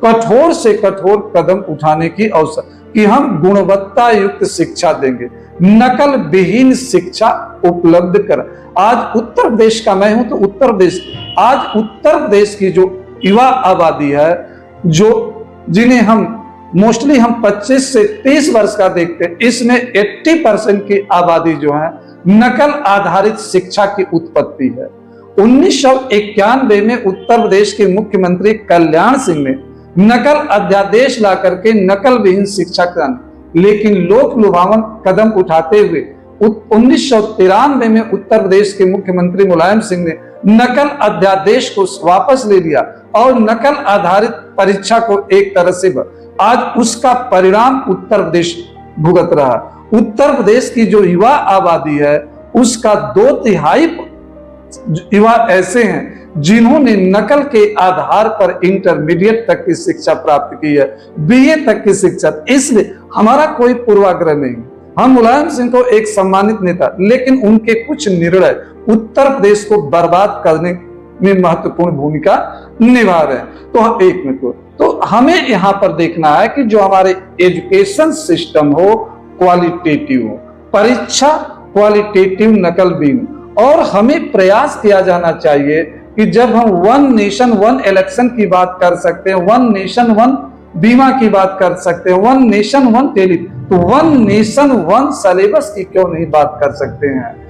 कठोर से कठोर कदम उठाने की अवसर कि हम गुणवत्ता युक्त शिक्षा देंगे, नकल विहीन शिक्षा उपलब्ध कर। आज उत्तर प्रदेश का मैं हूं तो उत्तर प्रदेश, आज उत्तर प्रदेश की जो युवा आबादी है, जिन्हें हम मोस्टली हम 25 से 30 वर्ष का देखते हैं, इसमें 80% की आबादी जो है नकल आधारित शिक्षा की उत्पत्ति है। 1991 में उत्तर प्रदेश के मुख्यमंत्री कल्याण सिंह ने नकल अध्यादेश ला करके नकल विहीन शिक्षा क्रांति, लेकिन लोक लुभावन कदम उठाते हुए 1993 में उत्तर प्रदेश के मुख्यमंत्री मुलायम सिंह ने नकल अध्यादेश को वापस ले लिया और नकल आधारित परीक्षा को एक तरह से आज उसका परिणाम उत्तर प्रदेश भुगत रहा। उत्तर प्रदेश की जो युवा आबादी है उसका 2/3 युवा ऐसे हैं जिन्होंने नकल के आधार पर इंटरमीडिएट तक की शिक्षा प्राप्त की है, BA तक की शिक्षा। इसलिए हमारा कोई पूर्वाग्रह नहीं, हम मुलायम सिंह को एक सम्मानित नेता, लेकिन उनके कुछ निर्णय उत्तर प्रदेश को बर्बाद करने में महत्वपूर्ण भूमिका निभा रहे हैं। तो एक मिनट, तो हमें यहाँ पर देखना है कि जो हमारे एजुकेशन सिस्टम हो क्वालिटेटिव हो, परीक्षा क्वालिटेटिव नकल भी हो। और हमें प्रयास किया जाना चाहिए कि जब हम 1 नेशन 1 इलेक्शन की बात कर सकते हैं, 1 नेशन 1 बीमा की बात कर सकते हैं, 1 नेशन 1 टेली, तो 1 नेशन 1 सिलेबस की क्यों नहीं बात कर सकते हैं?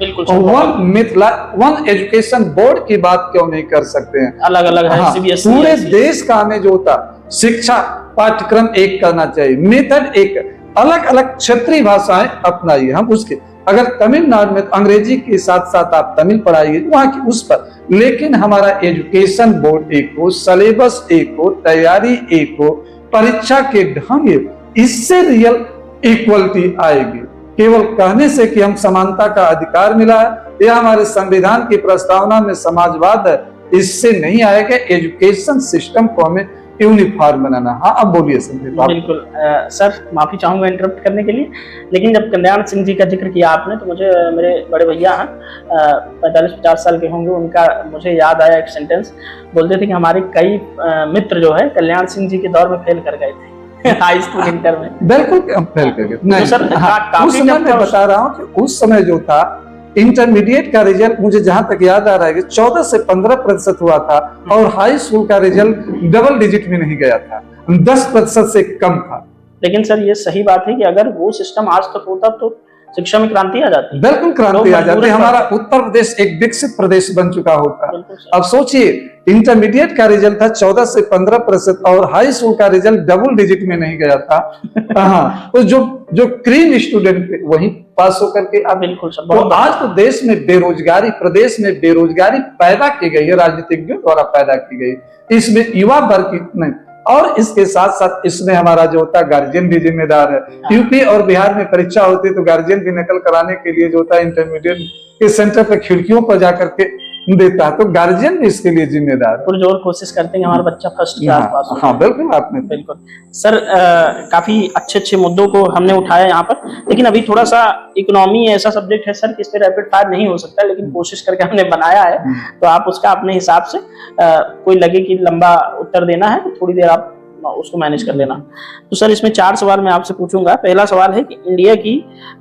1 एजुकेशन बोर्ड की बात क्यों नहीं कर सकते हैं? अलग अलग है, CBSE पूरे देश का हमें जो होता शिक्षा पाठ्यक्रम एक करना चाहिए, मेथड एक, अलग अलग क्षेत्रीय भाषाएं अपनाइए। हम उसके अगर तमिलनाडु में अंग्रेजी के साथ साथ आप तमिल पढ़ाइए वहां की उस पर, लेकिन हमारा एजुकेशन बोर्ड एक हो, सिलेबस एक हो, तैयारी एक हो, परीक्षा के ढंग, इससे रियल इक्वलिटी आएगी। केवल कहने से कि हम समानता का अधिकार मिला है या हमारे संविधान की प्रस्तावना में समाजवाद है, इससे नहीं आएगा। एजुकेशन सिस्टम को हमें यूनिफॉर्म बनाना। हाँ, अब बोलिए संदीप। बिल्कुल सर, माफी चाहूंगा इंटरप्ट करने के लिए, लेकिन जब कल्याण सिंह जी का जिक्र किया आपने तो मुझे, मेरे बड़े भैया हैं 45-50 साल के होंगे, उनका मुझे याद आया एक सेंटेंस। बोलते थे कि हमारे कई मित्र जो है कल्याण सिंह जी के दौर में फेल कर गए थे हाई स्कूल इंटर में। बिल्कुल फेल कर गए। नहीं, सर उस समय मैं बता रहा हूँ कि उस समय जो था इंटरमीडिएट का रिजल्ट मुझे जहां तक याद आ रहा है कि 14 से 15% हुआ था और हाई स्कूल का रिजल्ट डबल डिजिट में नहीं गया था, 10% से कम था। लेकिन सर ये सही बात है कि अगर वो सिस्टम आज तक होता तो शिक्षा में क्रांति आ जाती। बिल्कुल क्रांति आ जाती। हमारा उत्तर प्रदेश एक विकसित प्रदेश बन चुका होता। अब सोचिए, इंटरमीडिएट का रिजल्ट था 14 से 15% और हाई स्कूल का रिजल्ट डबल डिजिट में नहीं गया था। हाँ, तो जो क्रीम स्टूडेंट थे वही पास होकर के अब बिल्कुल सर। तो आज तो देश में बेरोजगारी, प्रदेश में बेरोजगारी पैदा की गई है, राजनीतिज्ञों द्वारा पैदा की गई। इसमें युवा वर्ग की नहीं, और इसके साथ साथ इसमें हमारा जो होता है गार्जियन भी जिम्मेदार है। यूपी और बिहार में परीक्षा होती है तो गार्जियन भी नकल कराने के लिए जो होता है इंटरमीडिएट के सेंटर पर खिड़कियों पर जाकर के देता है, तो गार्जियन भी इसके लिए जिम्मेदार है। पुरजोर कोशिश करते हैं हमारा बच्चा फर्स्ट क्लास पास हो। हाँ बिल्कुल, आपने बिल्कुल सर, काफी अच्छे मुद्दों को हमने उठाया यहाँ पर, लेकिन अभी थोड़ा सा इकोनॉमी ऐसा सब्जेक्ट है सर कि इस पे रैपिड फायर नहीं हो सकता, लेकिन कोशिश करके हमने बनाया है। तो आप उसका अपने हिसाब से कोई लगे कि लंबा उत्तर देना है तो थोड़ी देर आप उसको मैनेज कर लेना। तो सर इसमें 4 सवाल मैं आपसे पूछूंगा। पहला सवाल है कि इंडिया की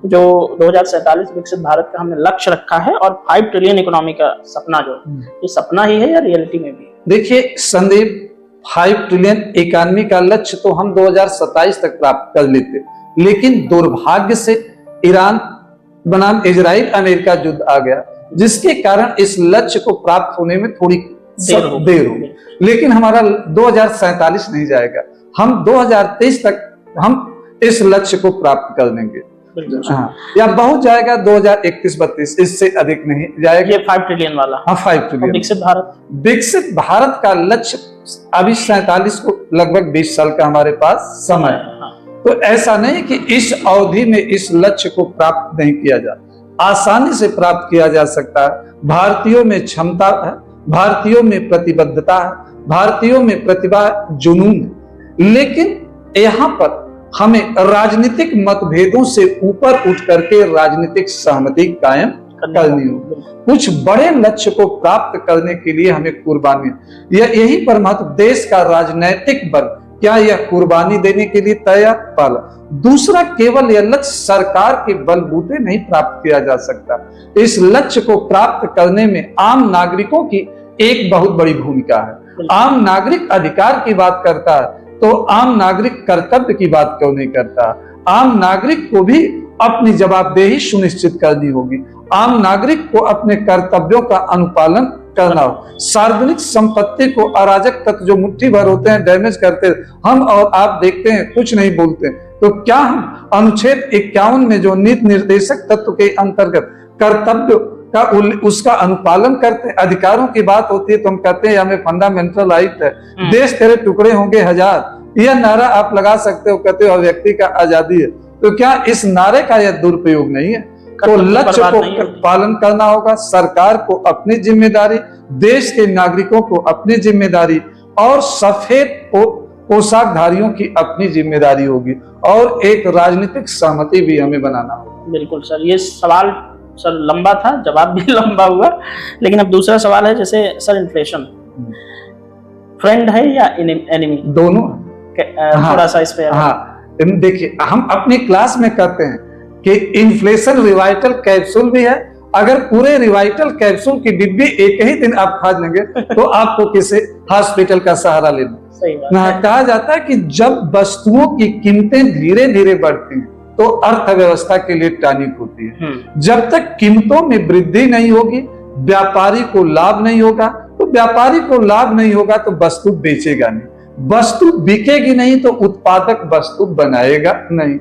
जो 2047 विकसित भारत का हमने लक्ष्य रखा है और 5 ट्रिलियन इकोनॉमी का सपना, जो ये सपना ही है या रियलिटी में भी? देखिए संदीप, 5 ट्रिलियन इकोनॉमी का लक्ष्य तो हम 2027 तक प्राप्त कर लेते, लेकिन दुर्भाग्य से ईरान बनाम इजराइल अमेरिका युद्ध आ गया, जिसके कारण इस लक्ष्य को प्राप्त होने में थोड़ी देर होगी। लेकिन हमारा 2047 नहीं जाएगा, हम 2023 तक हम इस लक्ष्य को प्राप्त कर लेंगे। हाँ, या बहुत जाएगा 2031-32, इससे अधिक नहीं जाएगा। ये 5 ट्रिलियन वाला? हाँ, 5 ट्रिलियन। विकसित भारत का लक्ष्य अभी 47 को लगभग 20 साल का हमारे पास समय है। तो ऐसा नहीं कि इस अवधि में इस लक्ष्य को प्राप्त नहीं किया जा, आसानी से प्राप्त किया जा सकता है। भारतीयों में क्षमता है, भारतीयों में प्रतिबद्धता है, भारतीयों में प्रतिभा, जुनून है। लेकिन यहाँ पर हमें राजनीतिक मतभेदों से ऊपर उठ करके राजनीतिक सहमति कायम करनी होगी। कुछ बड़े लक्ष्य को प्राप्त करने के लिए हमें कुर्बानी, यही पर महत्व, देश का राजनीतिक वर्ग क्या यह कुर्बानी देने के लिए तैयार? पहला। दूसरा, केवल यह लक्ष्य सरकार के बलबूते नहीं प्राप्त किया जा सकता। इस लक्ष्य को प्राप्त करने में आम नागरिकों की एक बहुत बड़ी भूमिका है। आम नागरिक अधिकार की बात करता है तो आम नागरिक कर्तव्य की बात क्यों नहीं करता? आम नागरिक को भी अपनी जवाबदेही सुनिश्चित करनी होगी। आम नागरिक को अपने कर्तव्यों का अनुपालन करना हो। सार्वजनिक संपत्ति को अराजक तत्व जो मुट्ठी भर होते हैं डैमेज करते, हम और आप देखते हैं, कुछ नहीं बोलते। तो क्या हम अनुच्छेद 51 में जो नीति निर्देशक तत्व के अंतर्गत कर्तव्य का उसका अनुपालन करते हैं? अधिकारों की बात होती है तो हम कहते हैं हमें फंडामेंटल राइट है, देश तेरे टुकड़े होंगे हजार, यह नारा आप लगा सकते हो, कहते हो व्यक्ति का आजादी है। तो क्या इस नारे का यह दुरुपयोग नहीं है? तो लक्ष्य को पालन करना होगा। सरकार को अपनी जिम्मेदारी, देश के नागरिकों को अपनी जिम्मेदारी और सफेद पोशाकधारियों की अपनी जिम्मेदारी होगी, और एक राजनीतिक सहमति भी हमें बनाना होगा। बिल्कुल सर, ये सवाल सर लंबा था, जवाब भी लंबा हुआ। लेकिन अब दूसरा सवाल है, जैसे सर इन्फ्लेशन फ्रेंड है या एनिमी? दोनों। थोड़ा सा इस पे। हाँ, देखिए हम अपनी क्लास में कहते हैं कि इन्फ्लेशन रिवाइटल कैप्सूल भी है। अगर पूरे रिवाइटल कैप्सूल की डिब्बी एक ही दिन आप खा लेंगे तो आपको किसी हॉस्पिटल का सहारा लेना। सही बात है। कहा जाता है कि जब वस्तुओं की कीमतें धीरे धीरे बढ़ती हैं तो अर्थव्यवस्था के लिए टॉनिक होती है। जब तक कीमतों में वृद्धि नहीं होगी, व्यापारी को लाभ नहीं होगा, तो व्यापारी को लाभ नहीं होगा तो वस्तु बेचेगा नहीं, वस्तु बिकेगी नहीं तो उत्पादक वस्तु बनाएगा नहीं,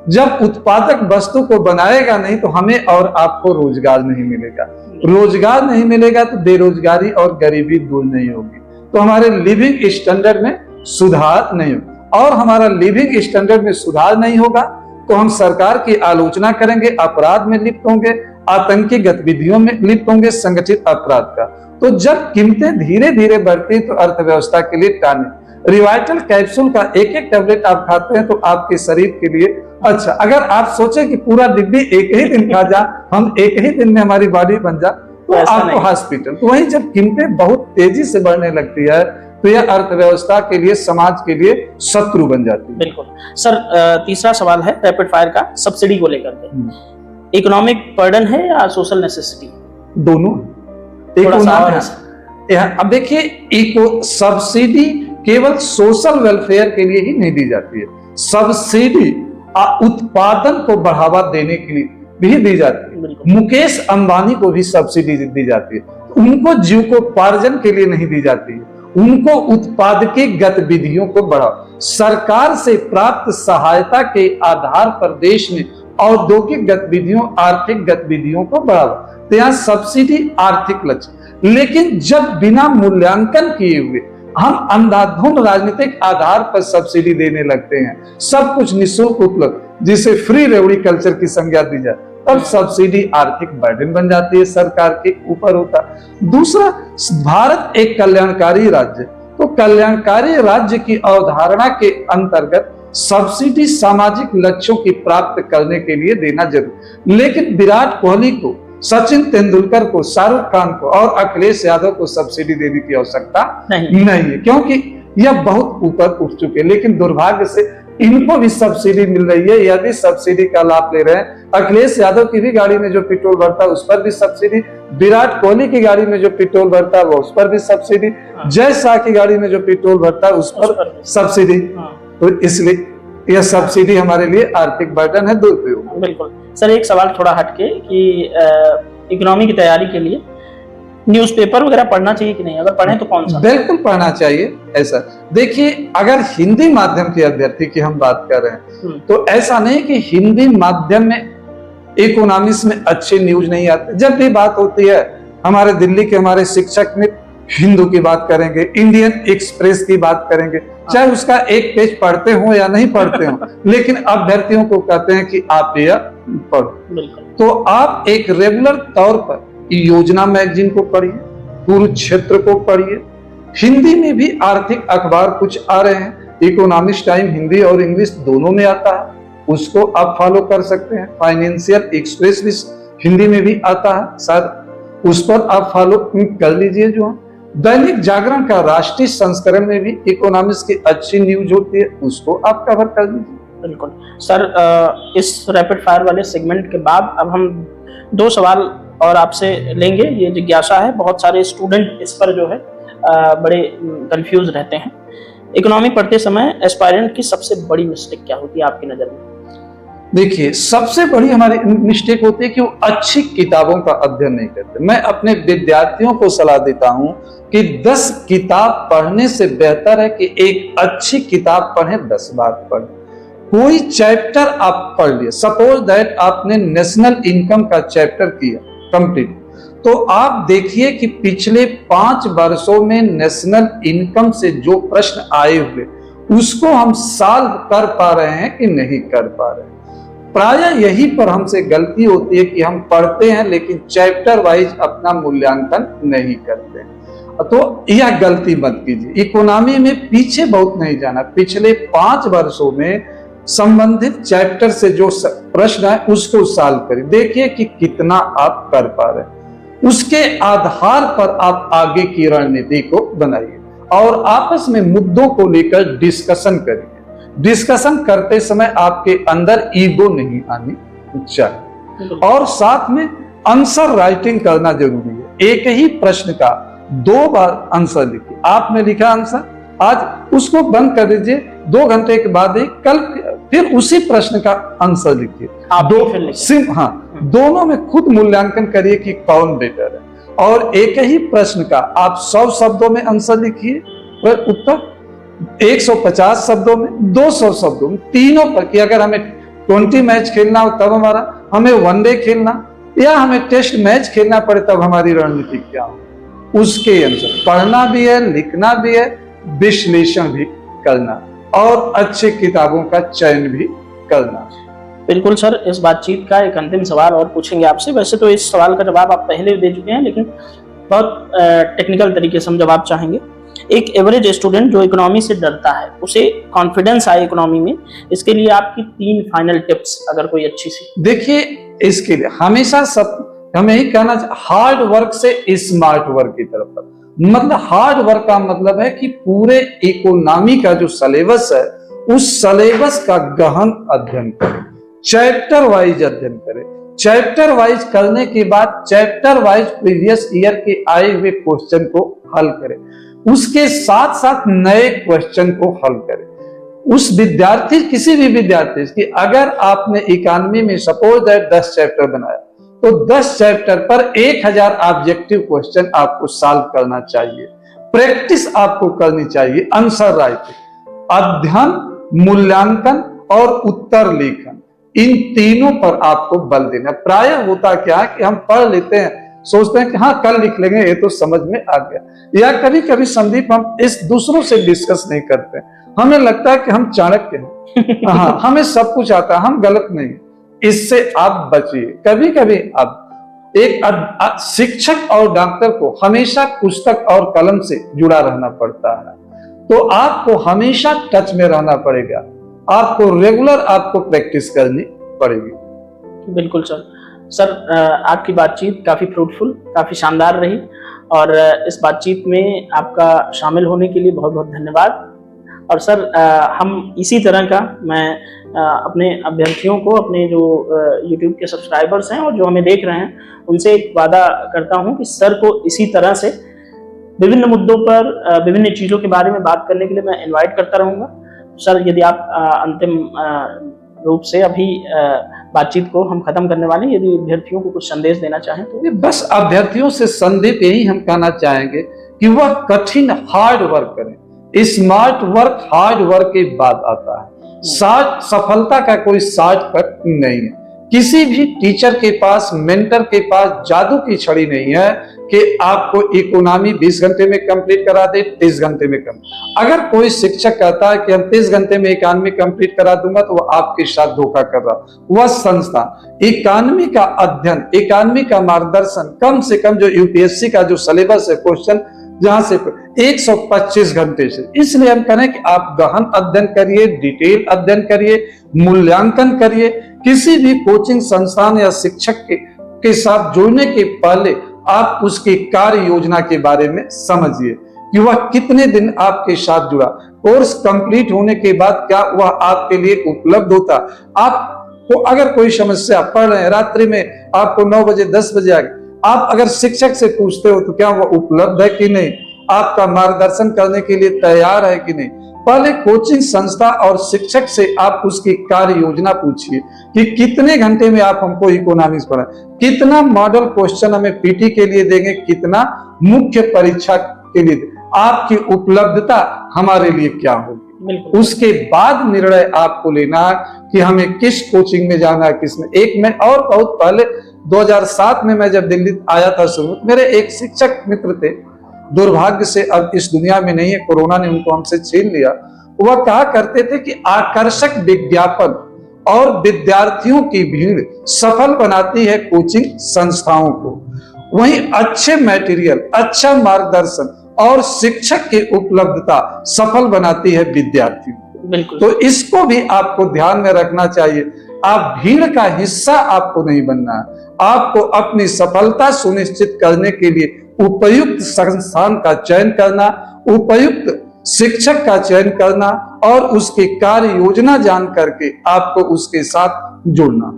जब उत्पादक वस्तु को बनाएगा नहीं तो हमें और आपको रोजगार नहीं मिलेगा, रोजगार नहीं मिलेगा तो बेरोजगारी और गरीबी दूर नहीं होगी, तो हमारे लिविंग स्टैंडर्ड में सुधार नहीं होगा, और हमारा लिविंग स्टैंडर्ड में सुधार नहीं होगा तो हम सरकार की आलोचना करेंगे, अपराध में लिप्त होंगे, आतंकी गतिविधियों में लिप्त होंगे, संगठित अपराध का। तो जब कीमतें धीरे धीरे बढ़ती तो अर्थव्यवस्था के लिए टाने रिवाइटल कैप्सूल का एक एक टैबलेट आप खाते हैं तो आपके शरीर के लिए अच्छा। अगर आप सोचे कि पूरा डिब्बी एक ही दिन खा जा, हम एक ही दिन में हमारी बॉडी बन जा, तो आपको हॉस्पिटल। तो वही जब कीमतें बहुत तेजी से बढ़ने लगती है तो यह अर्थव्यवस्था के लिए, समाज के लिए शत्रु बन जाती है। बिल्कुल सर, तीसरा सवाल है रैपिड फायर का, सब्सिडी को लेकर के। इकोनॉमिक बर्डन है या सोशल नेसेसिटी? दोनों। अब देखिए, इको सब्सिडी केवल सोशल वेलफेयर के लिए ही नहीं दी जाती है, सब्सिडी उत्पादन को बढ़ावा देने के लिए भी दी जाती है। मुकेश अंबानी को भी सब्सिडी दी जाती है, उनको जीविकोपार्जन के लिए नहीं दी जाती है, उनको उत्पादकीय गतिविधियों को बढ़ावा, सरकार से प्राप्त सहायता के आधार पर देश में औद्योगिक गतिविधियों, आर्थिक गतिविधियों को बढ़ावा। तो यहाँ सब्सिडी आर्थिक लक्ष्य, लेकिन जब बिना मूल्यांकन किए हुए हम अंधाधुंध राजनीतिक आधार पर सब्सिडी देने लगते हैं, सब कुछ निःशुल्क उपलब्ध, जिसे फ्री रेवड़ी कल्चर की संज्ञा दी जाए, तब सब्सिडी आर्थिक बर्डन बन जाती है, सरकार के ऊपर होता। दूसरा, भारत एक कल्याणकारी राज्य, तो कल्याणकारी राज्य की अवधारणा के अंतर्गत सब्सिडी सामाजिक लक्ष्यों की प्राप्त करने के लिए देना जरूरी। लेकिन विराट कोहली को, सचिन तेंदुलकर को, शाहरुख खान को और अखिलेश यादव को सब्सिडी देने की आवश्यकता नहीं है, क्योंकि यह बहुत ऊपर उठ चुके हैं। लेकिन दुर्भाग्य से इनको भी सब्सिडी मिल रही है, यह भी सब्सिडी का लाभ ले रहे हैं। अखिलेश यादव की भी गाड़ी में जो पेट्रोल भरता है उस पर भी सब्सिडी, विराट कोहली की गाड़ी में जो पेट्रोल भरता है वो उस पर भी सब्सिडी, जय शाह की गाड़ी में जो पेट्रोल भरता है उस पर सब्सिडी। तो इसलिए यह सब्सिडी हमारे लिए आर्थिक बर्डन है, दुरुपयोग। बिल्कुल सर, एक सवाल थोड़ा हटके कि इकोनॉमी की तैयारी के लिए न्यूज़पेपर वगैरह पढ़ना चाहिए कि नहीं, अगर पढ़ें तो कौन सा? बिल्कुल पढ़ना चाहिए। ऐसा देखिए, अगर हिंदी माध्यम के अभ्यर्थी की हम बात कर रहे हैं तो ऐसा नहीं कि हिंदी माध्यम में इकोनॉमिक्स में अच्छे न्यूज नहीं आते। जब भी बात होती है, हमारे दिल्ली के हमारे शिक्षक मित्र हिंदू की बात करेंगे, इंडियन एक्सप्रेस की बात करेंगे, चाहे उसका एक पेज पढ़ते हो या नहीं पढ़ते हो, लेकिन अभ्यर्थियों को कहते हैं कि आप यह पढ़ो। तो आप एक रेगुलर तौर पर योजना मैगजीन को पढ़िए, कुरुक्षेत्र को पढ़िए। हिंदी में भी आर्थिक अखबार कुछ आ रहे हैं, इकोनॉमिक्स टाइम हिंदी और इंग्लिश दोनों में आता है, उसको आप फॉलो कर सकते हैं। फाइनेंशियल एक्सप्रेस भी हिंदी में भी आता है, शायद उस पर आप फॉलो कर लीजिए। जो दैनिक जागरण का राष्ट्रीय संस्करण में भी इकोनॉमिक्स की अच्छी न्यूज होती है, उसको आप कवर कर लीजिए। बिल्कुल सर, इस रैपिड फायर वाले सेगमेंट के बाद अब हम 2 सवाल और आपसे लेंगे। ये जिज्ञासा है, बहुत सारे स्टूडेंट इस पर जो है बड़े कंफ्यूज रहते हैं। इकोनॉमी पढ़ते समय एस्पायरेंट की सबसे बड़ी मिस्टेक क्या होती है आपकी नजर में? देखिए, सबसे बड़ी हमारी मिस्टेक होती है कि वो अच्छी किताबों का अध्ययन नहीं करते। मैं अपने विद्यार्थियों को सलाह देता हूं कि 10 किताब पढ़ने से बेहतर है कि एक अच्छी किताब पढ़ें, 10 बार पढ़ें। कोई चैप्टर आप पढ़ लिए, सपोज दैट आपने नेशनल इनकम का चैप्टर किया कंप्लीट, तो आप देखिए कि पिछले 5 वर्षों में नेशनल इनकम से जो प्रश्न आए हुए उसको हम सॉल्व कर पा रहे हैं कि नहीं कर पा रहे हैं। प्रायः यही पर हमसे गलती होती है कि हम पढ़ते हैं लेकिन चैप्टर वाइज अपना मूल्यांकन नहीं करते। तो यह गलती मत कीजिए। इकोनॉमी में पीछे बहुत नहीं जाना, पिछले 5 वर्षों में संबंधित चैप्टर से जो प्रश्न है उसको सॉल्व करिए, देखिए कि कितना आप कर पा रहे हैं। उसके आधार पर आप आगे की रणनीति को बनाइए और आपस में मुद्दों को लेकर डिस्कशन करिए। डिस्कशन करते समय आपके अंदर ईगो नहीं आनी चाहिए और साथ में आंसर राइटिंग करना जरूरी है। एक ही प्रश्न का 2 बार आंसर लिखिए। आपने लिखा आंसर, आज उसको बंद कर दीजिए, 2 घंटे के बाद ही कल फिर उसी प्रश्न का आंसर लिखिए। दोनों में खुद मूल्यांकन करिए कि कौन बेटर है। और एक ही प्रश्न का आप 100 शब्दों में आंसर लिखिए, पर उत्तर 150 शब्दों में, 200 शब्दों में, तीनों पर कि अगर हमें 20 मैच खेलना हो तब हमें वनडे खेलना या हमें टेस्ट मैच खेलना पड़े तब हमारी रणनीति क्या हो, उसके अनुसार पढ़ना भी है, लिखना भी है, विश्लेषण भी करना और अच्छी किताबों का चयन भी करना। बिल्कुल सर, इस बातचीत का एक अंतिम सवाल और पूछेंगे आपसे। वैसे तो इस सवाल का जवाब आप पहले दे चुके हैं, लेकिन बहुत टेक्निकल तरीके से हम जवाब चाहेंगे। एक एवरेज स्टूडेंट जो इकोनॉमी से डरता है, उसे कॉन्फिडेंस आए इकोनॉमी में, इसके लिए आपकी 3 फाइनल टिप्स अगर कोई अच्छी सी। देखिए, इसके लिए हमेशा हमें ही कहना चाहिए, हार्ड वर्क से स्मार्ट वर्क की तरफ। मतलब हार्ड वर्क का मतलब है कि पूरे इकोनॉमी का जो सिलेबस है उस सिलेबस का गहन अध्ययन करें, चैप्टर वाइज अध्ययन करें। चैप्टर वाइज करने के बाद चैप्टर वाइज प्रीवियस ईयर के आए हुए क्वेश्चन को हल करें, उसके साथ साथ नए क्वेश्चन को हल करें। उस विद्यार्थी, किसी भी विद्यार्थी की, अगर आपने इकोनॉमी में सपोज दैट 10 चैप्टर बनाया तो 10 चैप्टर पर 1000 ऑब्जेक्टिव क्वेश्चन आपको सॉल्व करना चाहिए। प्रैक्टिस आपको करनी चाहिए, आंसर राइटिंग, अध्ययन, मूल्यांकन और उत्तर लेखन, इन तीनों पर आपको बल देना। प्रायः होता क्या है कि हम पढ़ लेते हैं, सोचते हैं कि हाँ कल लिख लेंगे, ये तो समझ में आ गया, या कभी कभी संदीप हम इस दूसरों से डिस्कस नहीं करते, हमें लगता है कि हम चाणक्य हैं, हाँ हमें सब कुछ आता है, हम गलत नहीं। इससे आप बचिए। कभी कभी आप एक शिक्षक और डॉक्टर को हमेशा पुस्तक और कलम से जुड़ा रहना पड़ता है, तो आपको हमेशा टच में रहना पड़ेगा, आपको रेगुलर आपको प्रैक्टिस करनी पड़ेगी। बिल्कुल सर। सर, आपकी बातचीत काफी फ्रूटफुल, काफी शानदार रही और इस बातचीत में आपका शामिल होने के लिए बहुत बहुत धन्यवाद। और सर हम इसी तरह का मैं अपने अभ्यर्थियों को, अपने जो यूट्यूब के सब्सक्राइबर्स हैं और जो हमें देख रहे हैं, उनसे एक वादा करता हूं कि सर को इसी तरह से विभिन्न मुद्दों पर विभिन्न चीज़ों के बारे में बात करने के लिए मैं इनवाइट करता रहूँगा। सर यदि आप अंतिम रूप से अभी बातचीत को हम खत्म करने वाले हैं, यदि अभ्यर्थियों को कुछ संदेश देना चाहें तो। बस अभ्यर्थियों से संदेश यही हम कहना चाहेंगे कि वह कठिन हार्ड वर्क करें। स्मार्ट वर्क हार्ड वर्क के बाद आता है। सफलता का कोई शॉर्टकट नहीं है। किसी भी टीचर के पास, मेंटर के पास जादू की छड़ी नहीं है कि आपको इकोनॉमी 20 घंटे में कंप्लीट करा दे, 30 घंटे में अगर कोई शिक्षक कहता है कि हम 30 घंटे में इकोनॉमी कंप्लीट करा दूंगा, तो वह आपके साथ धोखा कर रहा। वह संस्था इकोनॉमी का अध्ययन, इकोनॉमी का मार्गदर्शन, कम से कम जो यूपीएससी का जो सिलेबस है, क्वेश्चन जहां से 125 घंटे से, इसलिए हम कहें कि आप गहन अध्ययन करिए, डिटेल अध्ययन करिए, मूल्यांकन करिए। किसी भी कोचिंग संस्थान या शिक्षक के साथ जुड़ने के पहले आप उसकी कार्य योजना के बारे में समझिए कि वह कितने दिन आपके साथ जुड़ा, कोर्स कंप्लीट होने के बाद क्या वह आपके लिए उपलब्ध होता। आपको अगर कोई समस्या पढ़ रहे हैं, रात्रि में आपको 9 बजे 10 बजे आ गए, आप अगर शिक्षक से पूछते हो तो क्या वह उपलब्ध है कि नहीं, आपका मार्गदर्शन करने के लिए तैयार है कि नहीं। पहले कोचिंग संस्था और शिक्षक से आप उसकी कार्य योजना पूछिए कि कितने घंटे में आप हमको इकोनॉमिक्स पढ़ाएं, कितना मॉडल क्वेश्चन हमें पीटी के लिए देंगे, कितना मुख्य परीक्षा के लिए, आपकी उपलब्धता हमारे लिए क्या होगी। उसके बाद निर्णय आपको लेना है कि हमें किस कोचिंग में जाना है, किसमें। एक मैं और बहुत पहले 2007 में मैं जब दिल्ली आया था शुरू, मेरे एक शिक्षक मित्र थे, दुर्भाग्य से अब इस दुनिया में नहीं है, कोरोना ने उनको हमसे छीन लिया। वह कहा करते थे कि आकर्षक विज्ञापन और विद्यार्थियों की भीड़ सफल बनाती है कोचिंग संस्थाओं को, वहीं अच्छे मटेरियल, अच्छा मार्गदर्शन और शिक्षक की उपलब्धता सफल बनाती है विद्यार्थियों को। बिल्कुल। तो इसको भी आपको ध्यान में रखना चाहिए। आप भीड़ का हिस्सा आपको नहीं बनना है। आपको अपनी सफलता सुनिश्चित करने के लिए उपयुक्त संस्थान का चयन करना, उपयुक्त शिक्षक का चयन करना और उसकी कार्य योजना जान करके आपको उसके साथ जुड़ना।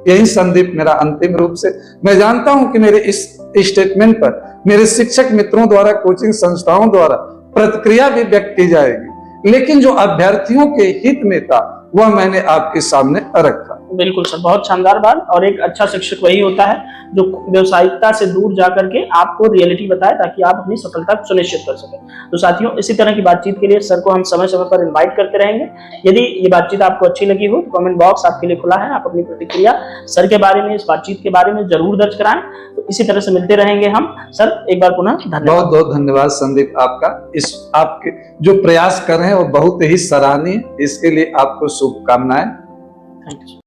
यही संदीप मेरा अंतिम रूप से, मैं जानता हूं कि मेरे इस स्टेटमेंट पर मेरे शिक्षक मित्रों द्वारा, कोचिंग संस्थाओं द्वारा प्रतिक्रिया भी व्यक्त की जाएगी, लेकिन जो अभ्यर्थियों के हित में था वह मैंने आपके सामने रखा। बिल्कुल सर, बहुत शानदार बात। और एक अच्छा शिक्षक वही होता है जो व्यावसायिकता से दूर जा करके आपको रियलिटी बताए, ताकि आप अपनी सफलता को सुनिश्चित कर सकें। तो साथियों, इसी तरह की बातचीत के लिए सर को हम समय समय पर इनवाइट करते रहेंगे। यदि ये बातचीत आपको अच्छी लगी हो तो कमेंट बॉक्स आपके लिए खुला है। आप अपनी प्रतिक्रिया सर के बारे में, इस बातचीत के बारे में जरूर दर्ज कराएं। तो इसी तरह से मिलते रहेंगे हम। सर एक बार पुनः धन्यवाद। बहुत बहुत धन्यवाद संदीप आपका। इस आपके जो प्रयास कर रहे हैं वो बहुत ही सराहनीय, इसके लिए आपको शुभकामनाएं। Thank you.